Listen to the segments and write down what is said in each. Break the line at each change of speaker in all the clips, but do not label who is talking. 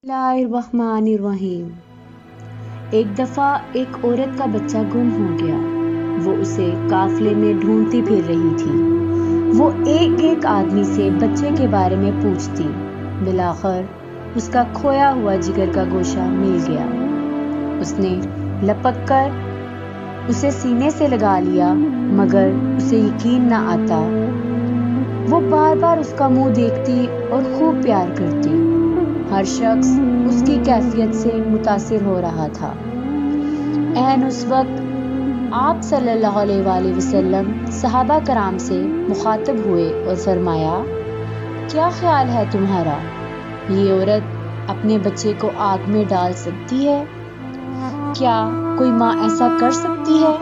بسم اللہ الرحمن الرحیم۔ ایک دفعہ ایک عورت کا بچہ گم ہو گیا۔ وہ اسے قافلے میں ڈھونڈتی پھر رہی تھی۔ وہ ایک ایک آدمی سے بچے کے بارے میں پوچھتی۔ بالآخر اس کا کھویا ہوا جگر کا گوشہ مل گیا۔ اس نے لپک کر اسے سینے سے لگا لیا، مگر اسے یقین نہ آتا۔ وہ بار بار اس کا منہ دیکھتی اور خوب پیار کرتی۔ ہر شخص اس کی کیفیت سے متاثر ہو رہا تھا۔ عین اس وقت آپ صلی اللہ علیہ وآلہ وسلم صحابہ کرام سے مخاطب ہوئے اور فرمایا، کیا خیال ہے تمہارا؟ یہ عورت اپنے بچے کو آگ میں ڈال سکتی ہے؟ کیا کوئی ماں ایسا کر سکتی ہے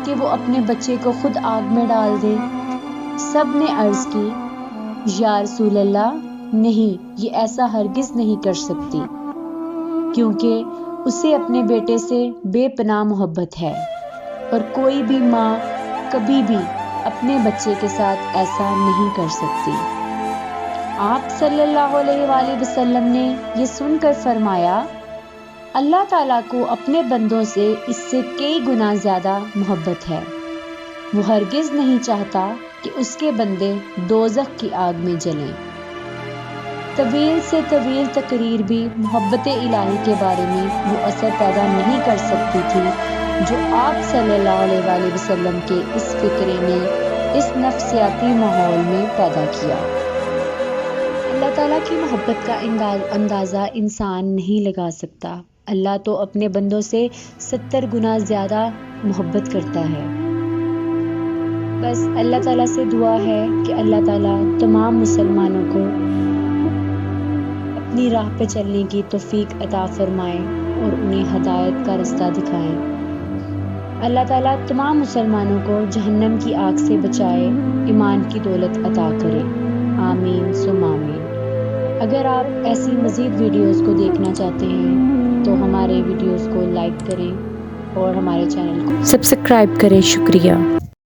کہ وہ اپنے بچے کو خود آگ میں ڈال دے؟ سب نے عرض کی، یا رسول اللہ، نہیں، یہ ایسا ہرگز نہیں کر سکتی، کیونکہ اسے اپنے بیٹے سے بے پناہ محبت ہے، اور کوئی بھی ماں کبھی بھی اپنے بچے کے ساتھ ایسا نہیں کر سکتی۔ آپ صلی اللہ علیہ وآلہ وسلم نے یہ سن کر فرمایا، اللہ تعالیٰ کو اپنے بندوں سے اس سے کئی گنا زیادہ محبت ہے۔ وہ ہرگز نہیں چاہتا کہ اس کے بندے دوزخ کی آگ میں جلیں۔ طویل سے طویل تقریر بھی محبت الہی کے بارے میں وہ اثر پیدا نہیں کر سکتی تھی جو آپ صلی اللہ علیہ وآلہ وسلم کے اس فکرے نے اس نفسیاتی ماحول میں پیدا کیا۔ اللہ تعالیٰ کی محبت کا اندازہ انسان نہیں لگا سکتا۔ اللہ تو اپنے بندوں سے 70 گنا زیادہ محبت کرتا ہے۔ بس اللہ تعالیٰ سے دعا ہے کہ اللہ تعالیٰ تمام مسلمانوں کو اپنی راہ پہ چلنے کی توفیق عطا فرمائے اور انہیں ہدایت کا رستہ دکھائے۔ اللہ تعالیٰ تمام مسلمانوں کو جہنم کی آگ سے بچائے، ایمان کی دولت عطا کرے، آمین ثم آمین۔ اگر آپ ایسی مزید ویڈیوز کو دیکھنا چاہتے ہیں تو ہمارے ویڈیوز کو لائک کریں اور ہمارے چینل کو سبسکرائب کریں۔ شکریہ۔